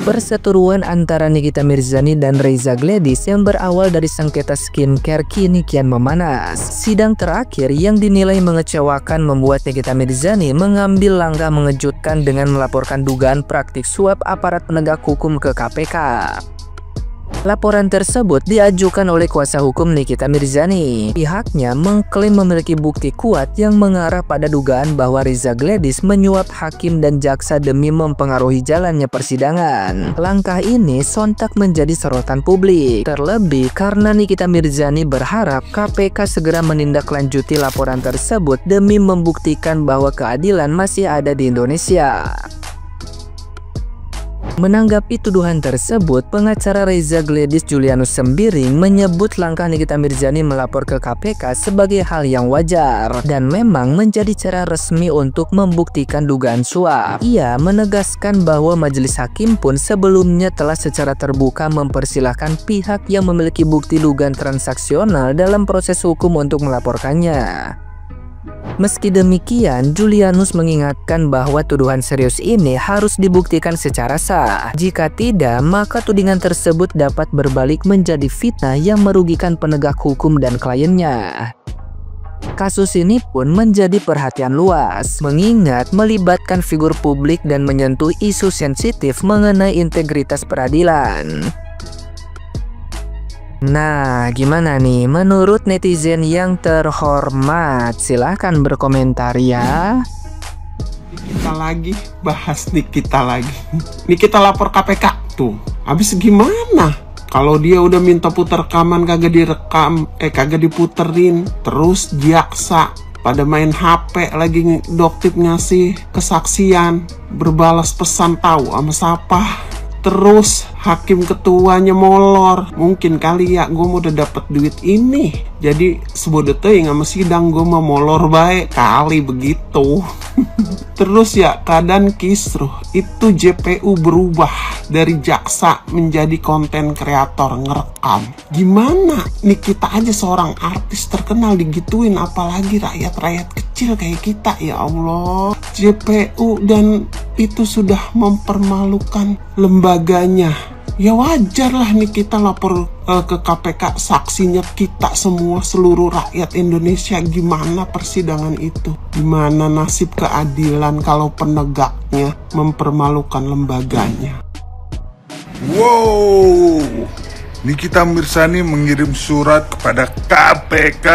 Perseteruan antara Nikita Mirzani dan Reza Gladys yang berawal dari sengketa skincare kini kian memanas. Sidang terakhir yang dinilai mengecewakan membuat Nikita Mirzani mengambil langkah mengejutkan dengan melaporkan dugaan praktik suap aparat penegak hukum ke KPK. Laporan tersebut diajukan oleh kuasa hukum Nikita Mirzani. Pihaknya mengklaim memiliki bukti kuat yang mengarah pada dugaan bahwa Reza Gladys menyuap hakim dan jaksa demi mempengaruhi jalannya persidangan. Langkah ini sontak menjadi sorotan publik, terlebih karena Nikita Mirzani berharap KPK segera menindaklanjuti laporan tersebut demi membuktikan bahwa keadilan masih ada di Indonesia. Menanggapi tuduhan tersebut, pengacara Reza Gladys Julianus Sembiring menyebut langkah Nikita Mirzani melapor ke KPK sebagai hal yang wajar dan memang menjadi cara resmi untuk membuktikan dugaan suap. Ia menegaskan bahwa majelis hakim pun sebelumnya telah secara terbuka mempersilahkan pihak yang memiliki bukti dugaan transaksional dalam proses hukum untuk melaporkannya. Meski demikian, Julianus mengingatkan bahwa tuduhan serius ini harus dibuktikan secara sah. Jika tidak, maka tudingan tersebut dapat berbalik menjadi fitnah yang merugikan penegak hukum dan kliennya. Kasus ini pun menjadi perhatian luas, mengingat melibatkan figur publik dan menyentuh isu sensitif mengenai integritas peradilan. Nah, gimana nih menurut netizen yang terhormat? Silahkan berkomentar ya. Kita lagi bahas Nikita lagi. Nikita lapor KPK tuh. Habis gimana? Kalau dia udah minta putar rekaman kagak direkam, kagak diputerin. Terus jaksa pada main HP lagi doktip ngasih kesaksian, berbalas pesan tahu sama siapa. Terus hakim ketuanya molor. Mungkin kali ya gue mau udah dapet duit ini, jadi sebodoh teuing sama sidang gue mau molor baik kali begitu. Terus ya keadaan kisruh itu JPU berubah dari jaksa menjadi konten kreator ngerekam. Gimana nih kita aja seorang artis terkenal digituin, apalagi rakyat-rakyat kecil kayak kita. Ya Allah, JPU dan itu sudah mempermalukan lembaganya. Ya wajar lah nih kita lapor ke KPK, saksinya kita semua, seluruh rakyat Indonesia. Gimana persidangan itu? Gimana nasib keadilan kalau penegaknya mempermalukan lembaganya? Wow, Nikita Mirzani mengirim surat kepada KPK.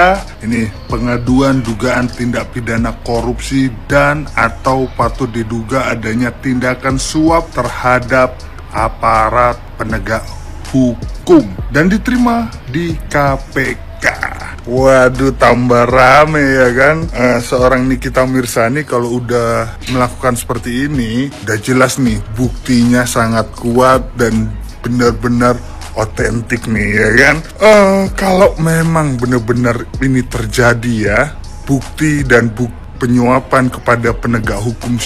Ini pengaduan dugaan tindak pidana korupsi dan atau patut diduga adanya tindakan suap terhadap aparat penegak hukum dan diterima di KPK. Waduh, tambah rame ya kan. Seorang Nikita Mirzani kalau udah melakukan seperti ini, udah jelas nih buktinya sangat kuat dan benar-benar otentik nih ya kan. Kalau memang benar-benar ini terjadi ya, bukti dan penyuapan kepada penegak hukum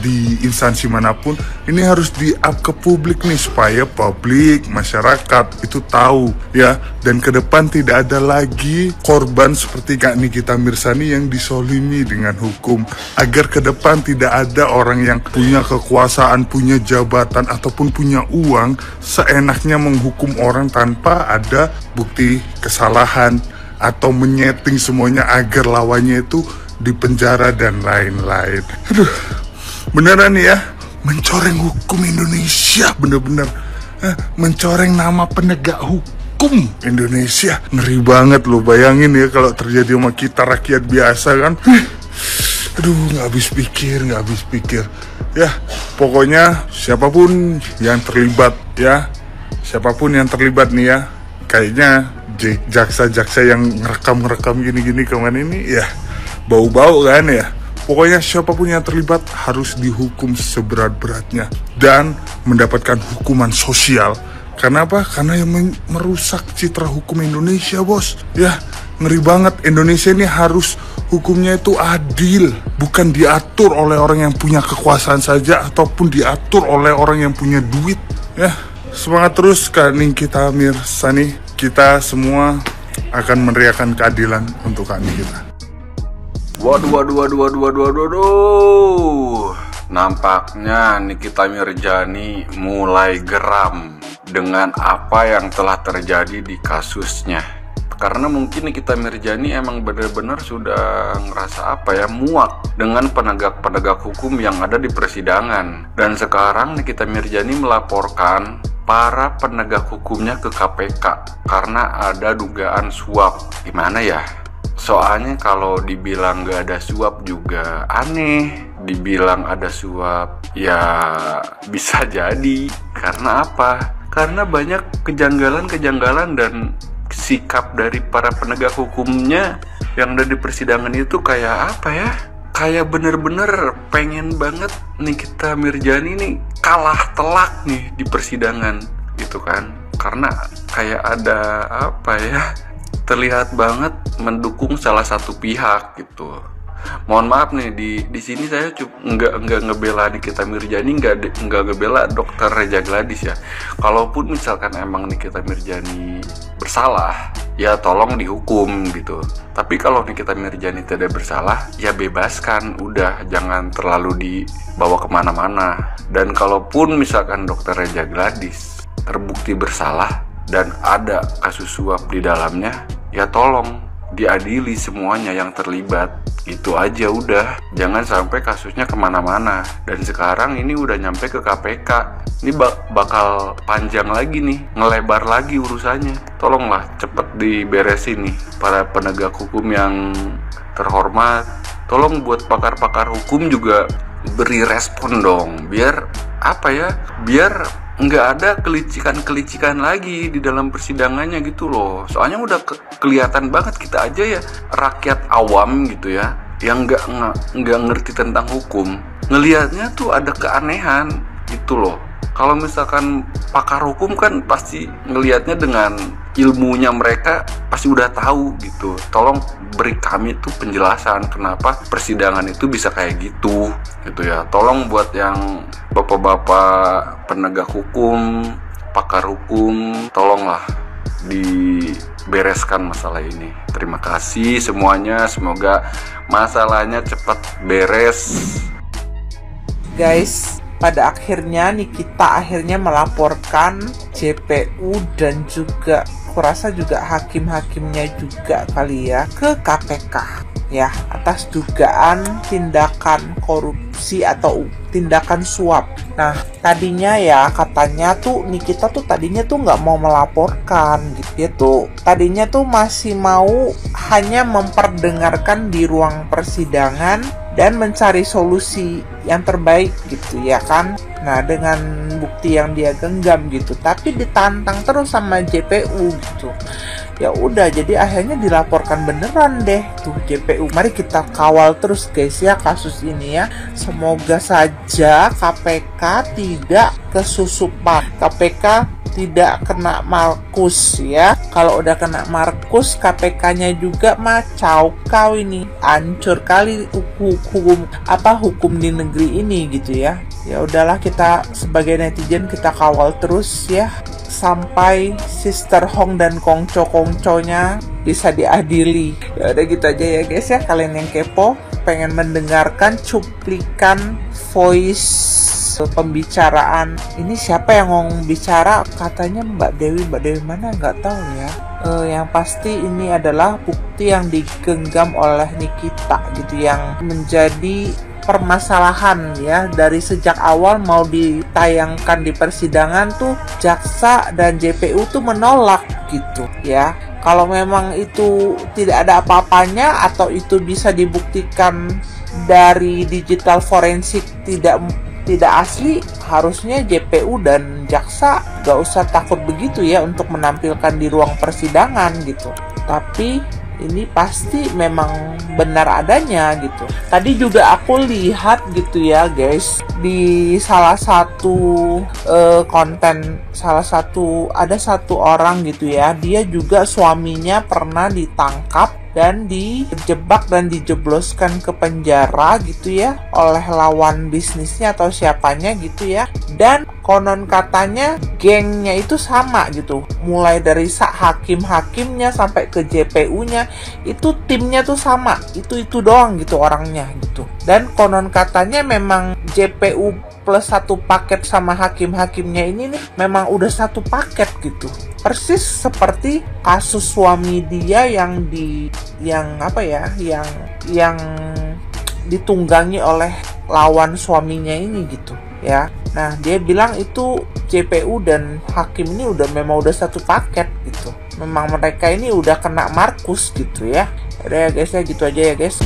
di instansi manapun ini harus di-up ke publik nih, supaya publik, masyarakat itu tahu ya, dan ke depan tidak ada lagi korban seperti Kak Nikita Mirzani yang disolimi dengan hukum, agar ke depan tidak ada orang yang punya kekuasaan, punya jabatan ataupun punya uang seenaknya menghukum orang tanpa ada bukti kesalahan atau menyeting semuanya agar lawannya itu di penjara dan lain-lain. Aduh, beneran nih ya, mencoreng hukum Indonesia, bener-bener mencoreng nama penegak hukum Indonesia. Ngeri banget loh, bayangin ya kalau terjadi sama kita rakyat biasa kan. Aduh, nggak habis pikir ya. Pokoknya siapapun yang terlibat ya, siapapun yang terlibat nih ya, kayaknya jaksa-jaksa yang ngerekam gini-gini kemarin ini ya bau-bau kan ya. Pokoknya siapapun yang terlibat harus dihukum seberat-beratnya dan mendapatkan hukuman sosial. Karena apa? Karena yang merusak citra hukum Indonesia, bos. Ya, ngeri banget. Indonesia ini harus hukumnya itu adil, bukan diatur oleh orang yang punya kekuasaan saja ataupun diatur oleh orang yang punya duit. Ya, semangat terus Kak Nikita Mirzani. Kita semua akan meneriakan keadilan untuk Kak Nikita. Waduh. Nampaknya Nikita Mirzani mulai geram dengan apa yang telah terjadi di kasusnya. Karena mungkin Nikita Mirzani emang benar-benar sudah ngerasa muak dengan penegak-penegak hukum yang ada di persidangan. Dan sekarang Nikita Mirzani melaporkan para penegak hukumnya ke KPK karena ada dugaan suap. Gimana ya? Soalnya kalau dibilang gak ada suap juga aneh, dibilang ada suap ya bisa jadi. Karena apa? Karena banyak kejanggalan-kejanggalan dan sikap dari para penegak hukumnya yang ada di persidangan itu kayak apa ya? Kayak bener-bener pengen banget Nikita Mirzani nih kalah telak nih di persidangan gitu kan. Karena kayak ada terlihat banget mendukung salah satu pihak gitu. Mohon maaf nih, di sini saya nggak ngebela Nikita Mirzani, nggak ngebela Dokter Reza Gladys ya. Kalaupun misalkan emang Nikita Mirzani bersalah, ya tolong dihukum gitu. Tapi kalau Nikita Mirzani tidak bersalah, ya bebaskan, udah jangan terlalu dibawa kemana-mana. Dan kalaupun misalkan Dokter Reza Gladys terbukti bersalah dan ada kasus suap di dalamnya, ya tolong diadili semuanya yang terlibat. Itu aja udah, jangan sampai kasusnya kemana-mana. Dan sekarang ini udah nyampe ke KPK, ini bakal panjang lagi nih, ngelebar lagi urusannya. Tolonglah cepet diberesin nih para penegak hukum yang terhormat. Tolong buat pakar-pakar hukum juga beri respon dong, biar biar nggak ada kelicikan-kelicikan lagi di dalam persidangannya gitu loh. Soalnya udah kelihatan banget, kita aja ya rakyat awam gitu ya, yang nggak ngerti tentang hukum, ngelihatnya tuh ada keanehan gitu loh. Kalau misalkan pakar hukum kan pasti ngelihatnya dengan ilmunya, mereka pasti udah tahu gitu. Tolong beri kami tuh penjelasan kenapa persidangan itu bisa kayak gitu ya. Tolong buat yang bapak-bapak penegak hukum, pakar hukum, tolonglah dibereskan masalah ini. Terima kasih semuanya, semoga masalahnya cepat beres. Guys, pada akhirnya Nikita melaporkan JPU dan juga kurasa juga hakim-hakimnya juga kali ya ke KPK ya, atas dugaan tindakan korupsi atau tindakan suap. Nah, tadinya ya katanya tuh Nikita tuh tadinya tuh nggak mau melaporkan gitu. Dia tuh tadinya tuh masih mau hanya memperdengarkan di ruang persidangan dan mencari solusi yang terbaik gitu ya kan. Nah, dengan bukti yang dia genggam gitu, tapi ditantang terus sama JPU gitu. Ya udah, jadi akhirnya dilaporkan beneran deh tuh JPU. Mari kita kawal terus guys ya kasus ini ya. Semoga saja KPK tidak kesusupan, KPK tidak kena Markus ya. Kalau udah kena Markus, KPK-nya juga macau kau ini, hancur kali hukum di negeri ini gitu ya. Ya udahlah, kita sebagai netizen kita kawal terus ya sampai Sister Hong dan kongco-kongconya bisa diadili. Ya udah gitu aja ya guys ya. Kalian yang kepo pengen mendengarkan cuplikan voice pembicaraan ini, siapa yang ngomong bicara, katanya Mbak Dewi mana nggak tahu ya. Yang pasti ini adalah bukti yang digenggam oleh Nikita gitu, yang menjadi permasalahan ya. Dari sejak awal mau ditayangkan di persidangan tuh jaksa dan JPU tuh menolak gitu ya. Kalau memang itu tidak ada apa-apanya atau itu bisa dibuktikan dari digital forensik tidak asli, harusnya JPU dan jaksa gak usah takut begitu ya untuk menampilkan di ruang persidangan gitu. Tapi ini pasti memang benar adanya gitu. Tadi juga aku lihat gitu ya guys, di salah satu konten, ada satu orang gitu ya, dia juga suaminya pernah ditangkap dan dijebak dan dijebloskan ke penjara gitu ya oleh lawan bisnisnya atau siapanya gitu ya. Dan konon katanya gengnya itu sama gitu, mulai dari hakim-hakimnya sampai ke JPU-nya itu timnya tuh sama, itu doang gitu orangnya gitu. Dan konon katanya memang JPU plus satu paket sama hakim-hakimnya ini nih memang udah satu paket gitu, persis seperti kasus suami dia yang ditunggangi oleh lawan suaminya ini gitu ya. Nah, dia bilang itu JPU dan hakim ini memang udah satu paket gitu. Memang mereka ini udah kena Markus gitu ya. Udah ya guys ya, gitu aja ya guys.